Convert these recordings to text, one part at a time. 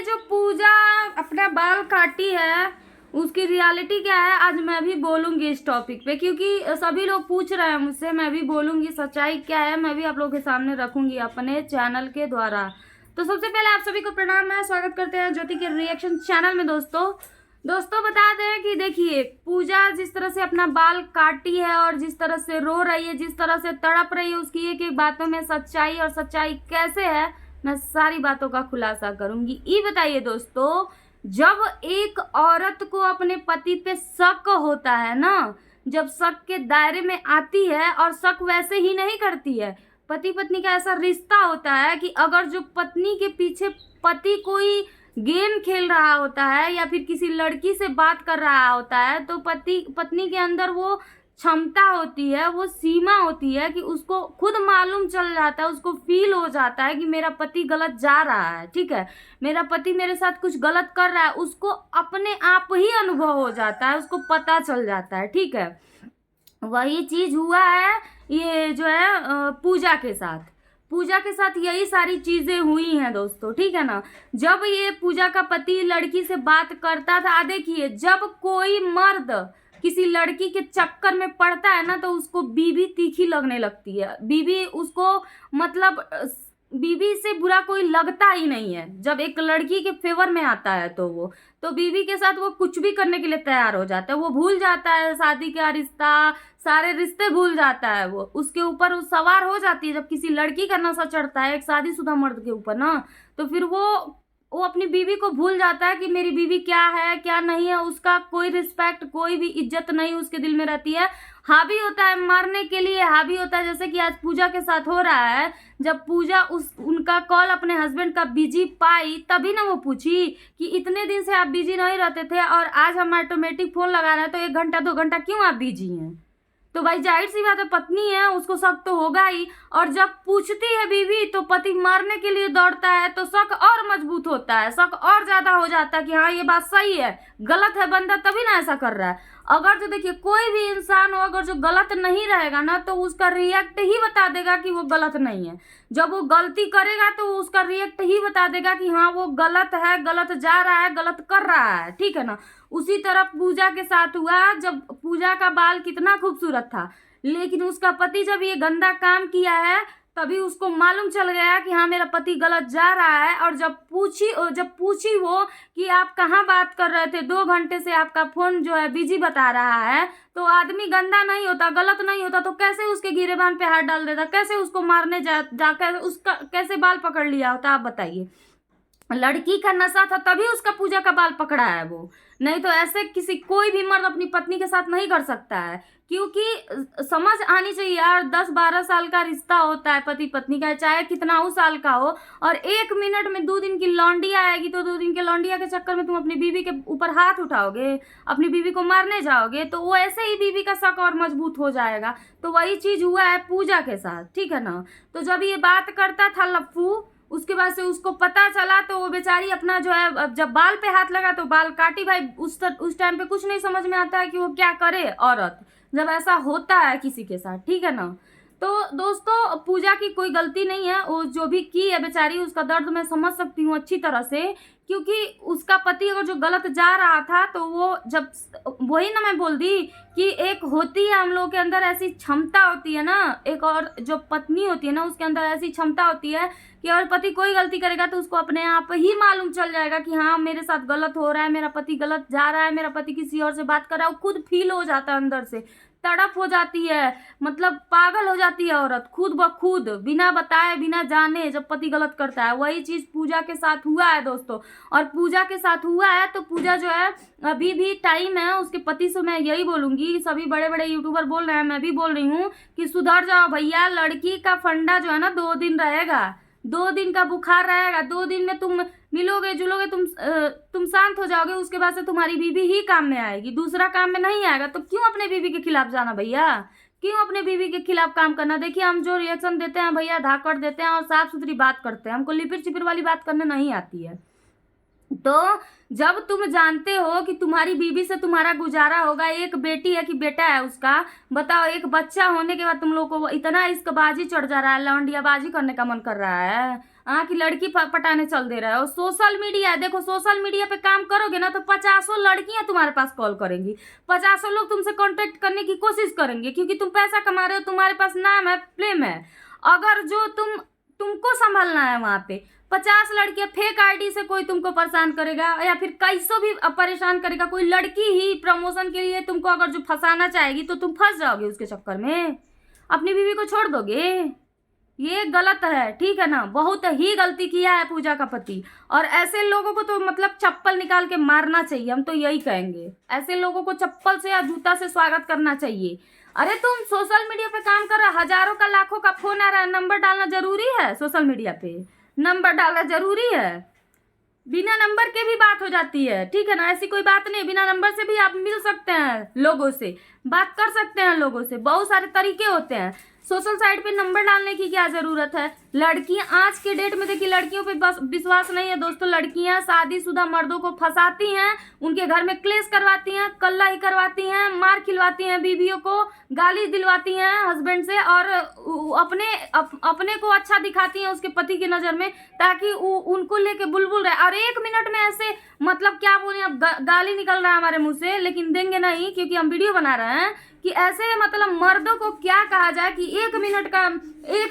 जो पूजा अपना बाल काटी है उसकी रियलिटी क्या है, आज मैं भी बोलूंगी इस टॉपिक पे, क्योंकि सभी लोग पूछ रहे हैं मुझसे। मैं भी बोलूंगी सच्चाई क्या है, मैं भी आप लोगों के सामने रखूंगी अपने चैनल के द्वारा। तो सबसे पहले आप सभी को प्रणाम, मैं स्वागत करते हैं ज्योति के रिएक्शन चैनल में। दोस्तों बता दें कि देखिए, पूजा जिस तरह से अपना बाल काटी है और जिस तरह से रो रही है, जिस तरह से तड़प रही है, उसकी एक एक बातों में सच्चाई और सच्चाई कैसे है, मैं सारी बातों का खुलासा करूंगी। ये बताइए दोस्तों, जब एक औरत को अपने पति पे शक होता है ना, जब शक के दायरे में आती है, और शक वैसे ही नहीं करती है, पति पत्नी का ऐसा रिश्ता होता है कि अगर जो पत्नी के पीछे पति कोई गेम खेल रहा होता है या फिर किसी लड़की से बात कर रहा होता है, तो पति पत्नी के अंदर वो क्षमता होती है, वो सीमा होती है कि उसको खुद मालूम चल जाता है, उसको फील हो जाता है कि मेरा पति गलत जा रहा है, ठीक है, मेरा पति मेरे साथ कुछ गलत कर रहा है, उसको अपने आप ही अनुभव हो जाता है, उसको पता चल जाता है, ठीक है। वही चीज हुआ है ये जो है पूजा के साथ यही सारी चीजें हुई हैं दोस्तों, ठीक है ना। जब ये पूजा का पति लड़की से बात करता था, देखिए, जब कोई मर्द किसी लड़की के चक्कर में पड़ता है ना, तो उसको बीवी तीखी लगने लगती है। बीवी उसको मतलब बीवी से बुरा कोई लगता ही नहीं है। जब एक लड़की के फेवर में आता है तो बीवी के साथ वो कुछ भी करने के लिए तैयार हो जाता है। वो भूल जाता है शादी का रिश्ता, सारे रिश्ते भूल जाता है, वो उसके ऊपर वो सवार हो जाती है। जब किसी लड़की का नशा चढ़ता है एक शादीशुदा मर्द के ऊपर ना, तो फिर वो अपनी बीवी को भूल जाता है कि मेरी बीवी क्या है क्या नहीं है, उसका कोई रिस्पेक्ट, कोई भी इज्जत नहीं उसके दिल में रहती है। हावी होता है मारने के लिए, हावी होता है, जैसे कि आज पूजा के साथ हो रहा है। जब पूजा उनका कॉल अपने हस्बैंड का बिजी पाई, तभी ना वो पूछी कि इतने दिन से आप बिजी नहीं रहते थे और आज हम ऑटोमेटिक फोन लगा रहे हैं, तो 1 घंटा 2 घंटा क्यों आप बिजी हैं। तो भाई जाहिर सी बात है, पत्नी है, उसको शक तो होगा ही। और जब पूछती है बीवी तो पति मारने के लिए दौड़ता है, तो शक और मजबूत होता है, शक और ज्यादा हो जाता है कि हाँ ये बात सही है, गलत है बंदा तभी ना ऐसा कर रहा है। अगर जो देखिए, कोई भी इंसान हो, अगर जो गलत नहीं रहेगा ना, तो उसका रिएक्ट ही बता देगा कि वो गलत नहीं है। जब वो गलती करेगा तो उसका रिएक्ट ही बता देगा कि हाँ वो गलत है, गलत जा रहा है, गलत कर रहा है, ठीक है ना। उसी तरह पूजा के साथ हुआ। जब पूजा का बाल कितना खूबसूरत था, लेकिन उसका पति जब ये गंदा काम किया है, तभी उसको मालूम चल गया कि हाँ मेरा पति गलत जा रहा है। और जब पूछी वो कि आप कहाँ बात कर रहे थे, 2 घंटे से आपका फोन जो है बिजी बता रहा है, तो आदमी गंदा नहीं होता, गलत नहीं होता, तो कैसे उसके गिरेबान पे हाथ डाल देता, कैसे उसको मारने जाकर उसका कैसे बाल पकड़ लिया होता, आप बताइए। लड़की का नशा था तभी उसका पूजा का बाल पकड़ा है वो, नहीं तो ऐसे कोई भी मर्द अपनी पत्नी के साथ नहीं कर सकता है। क्योंकि समझ आनी चाहिए यार, 10-12 साल का रिश्ता होता है पति पत्नी का, चाहे कितना ही साल का हो। और 1 मिनट में 2 दिन की लौंडिया आएगी, तो 2 दिन के लौंडिया के चक्कर में तुम अपनी बीवी के ऊपर हाथ उठाओगे, अपनी बीवी को मारने जाओगे, तो वो ऐसे ही बीवी का शक और मजबूत हो जाएगा। तो वही चीज हुआ है पूजा के साथ, ठीक है ना। तो जब ये बात करता था लफ्फू, उसके बाद से उसको पता चला, तो वो बेचारी अपना जो है, जब बाल पे हाथ लगा तो बाल काटी। भाई उस टाइम पे कुछ नहीं समझ में आता है कि वो क्या करे औरत, जब ऐसा होता है किसी के साथ, ठीक है ना। तो दोस्तों, पूजा की कोई गलती नहीं है, वो जो भी की है बेचारी, उसका दर्द मैं समझ सकती हूँ अच्छी तरह से। क्योंकि उसका पति अगर जो गलत जा रहा था, तो वो जब वही ना मैं बोल दी कि एक होती है हम लोग के अंदर ऐसी क्षमता होती है ना, एक और जो पत्नी होती है ना, उसके अंदर ऐसी क्षमता होती है कि अगर पति कोई गलती करेगा तो उसको अपने आप ही मालूम चल जाएगा कि हाँ मेरे साथ गलत हो रहा है, मेरा पति गलत जा रहा है, मेरा पति किसी और से बात कर रहा है। वो खुद फील हो जाता है, अंदर से तड़प हो जाती है, मतलब पागल हो जाती है औरत खुद ब खुद, बिना बताए बिना जाने, जब पति गलत करता है। वही चीज पूजा के साथ हुआ है दोस्तों। और पूजा के साथ हुआ है तो पूजा जो है, अभी भी टाइम है उसके पति से। मैं यही बोलूंगी, सभी बड़े बड़े यूट्यूबर बोल रहे हैं, मैं भी बोल रही हूँ कि सुधर जाओ भैया। लड़की का फंडा जो है ना 2 दिन रहेगा, 2 दिन का बुखार रहेगा, 2 दिन में तुम मिलोगे जुलोगे, तुम शांत हो जाओगे, उसके बाद से तुम्हारी बीवी ही काम में आएगी, दूसरा काम में नहीं आएगा। तो क्यों अपने बीवी के खिलाफ जाना भैया, क्यों अपने बीवी के खिलाफ काम करना। देखिए, हम जो रिएक्शन देते हैं भैया, धाकड़ देते हैं और साफ सुथरी बात करते हैं, हमको लिपिर चिपिर वाली बात करने नहीं आती है। तो जब तुम जानते हो कि तुम्हारी बीवी से तुम्हारा गुजारा होगा, एक बेटी है कि बेटा है उसका, बताओ, एक बच्चा होने के बाद तुम लोग को इतना इश्कबाजी चढ़ जा रहा है, लौंडियाबाजी करने का मन कर रहा है। हाँ कि लड़की पटाने चल दे रहा है। और सोशल मीडिया, देखो सोशल मीडिया पे काम करोगे ना तो 50 लड़कियां तुम्हारे पास कॉल करेंगी, 50 लोग तुमसे कांटेक्ट करने की कोशिश करेंगे, क्योंकि तुम पैसा कमा रहे हो, तुम्हारे पास नाम है, फ्लेम है। अगर जो तुमको संभालना है वहां पे 50 लड़कियां फेक आईडी से कोई तुमको परेशान करेगा या फिर कैसो भी परेशान करेगा। कोई लड़की ही प्रमोशन के लिए तुमको अगर जो फंसाना चाहेगी तो तुम फंस जाओगे उसके चक्कर में, अपनी बीवी को छोड़ दोगे। ये गलत है, ठीक है ना। बहुत ही गलती किया है पूजा का पति, और ऐसे लोगों को तो मतलब चप्पल निकाल के मारना चाहिए। हम तो यही कहेंगे, ऐसे लोगों को चप्पल से या जूता से स्वागत करना चाहिए। अरे तुम सोशल मीडिया पे काम कर रहा, हजारों का लाखों का फोन आ रहा है, नंबर डालना जरूरी है? सोशल मीडिया पे नंबर डालना जरूरी है? बिना नंबर के भी बात हो जाती है, ठीक है ना। ऐसी कोई बात नहीं, बिना नंबर से भी आप मिल सकते हैं लोगों से, बात कर सकते हैं लोगों से, बहुत सारे तरीके होते हैं। सोशल साइट पे नंबर डालने की क्या जरूरत है? लड़कियां आज के डेट में, देखिए लड़कियों पे बस विश्वास नहीं है दोस्तों। लड़कियां शादीशुदा मर्दों को फंसाती हैं, उनके घर में क्लेश करवाती हैं, कल्ला ही करवाती हैं, मार खिलवाती हैं बीवियों को, गाली दिलवाती हैं हस्बैंड से, और अपने को अच्छा दिखाती हैं उसके पति की नजर में, ताकि उनको लेके बुलबुल रहे। और 1 मिनट में ऐसे मतलब क्या बोले, अब गाली निकल रहा है हमारे मुंह से, लेकिन देंगे नहीं क्योंकि हम वीडियो बना रहे हैं, कि ऐसे मतलब मर्दों को क्या कहा जाए कि 1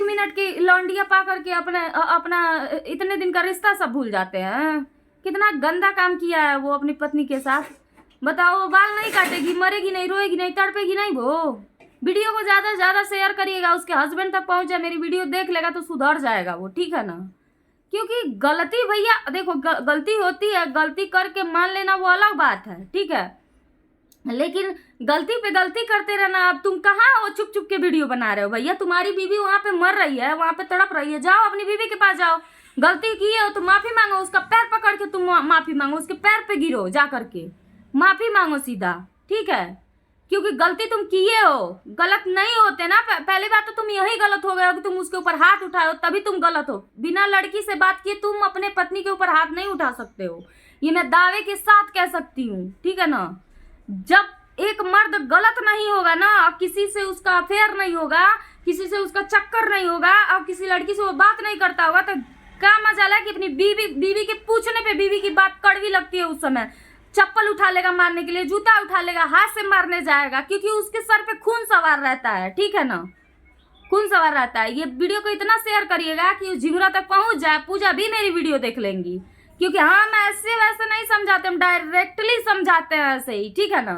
मिनट की लौंडिया पा करके अपना इतने दिन का रिश्ता सब भूल जाते हैं। कितना गंदा काम किया है वो अपनी पत्नी के साथ। बताओ, वो बाल नहीं काटेगी, मरेगी नहीं, रोएगी नहीं, तड़पेगी नहीं। वो वीडियो को ज्यादा से ज्यादा शेयर करिएगा, उसके हस्बैंड तक पहुंच जाए, मेरी वीडियो देख लेगा तो सुधर जाएगा वो, ठीक है ना। क्योंकि गलती भैया देखो, गलती होती है, गलती करके मान लेना वो अलग बात है, ठीक है, लेकिन गलती पे गलती करते रहना। अब तुम कहाँ हो चुप चुप के वीडियो बना रहे हो भैया? तुम्हारी बीवी वहां पे मर रही है, वहां पे तड़प रही है, जाओ अपनी बीवी के पास जाओ। गलती की है तो माफी मांगो, उसका पैर पकड़ के तुम माफी मांगो, उसके पैर पे गिरो, जा करके माफी मांगो सीधा, ठीक है। क्योंकि गलती तुम किए हो, गलत नहीं होते ना। पहली बात तो तुम यही गलत हो गए हो कि तुम उसके ऊपर हाथ उठाए हो, तभी तुम गलत हो। बिना लड़की से बात किए तुम अपने पत्नी के ऊपर हाथ नहीं उठा सकते हो, ये मैं दावे के साथ कह सकती हूँ, ठीक है ना। जब एक मर्द गलत नहीं होगा ना, किसी से उसका अफेयर नहीं होगा, किसी से उसका चक्कर नहीं होगा, और किसी लड़की से वो बात नहीं करता होगा, तो क्या मजा है कि अपनी बीवी के पूछने पे बीवी की बात कड़वी लगती है, उस समय चप्पल उठा लेगा मारने के लिए, जूता उठा लेगा, हाथ से मारने जाएगा, क्योंकि उसके सर पे खून सवार रहता है, ठीक है ना, खून सवार रहता है। ये वीडियो को इतना शेयर करिएगा कि झिंगुरा तक पहुंच जाए, पूजा भी मेरी वीडियो देख लेंगी। क्योंकि हम ऐसे वैसे नहीं समझाते, हम डायरेक्टली समझाते हैं ऐसे ही, ठीक है ना।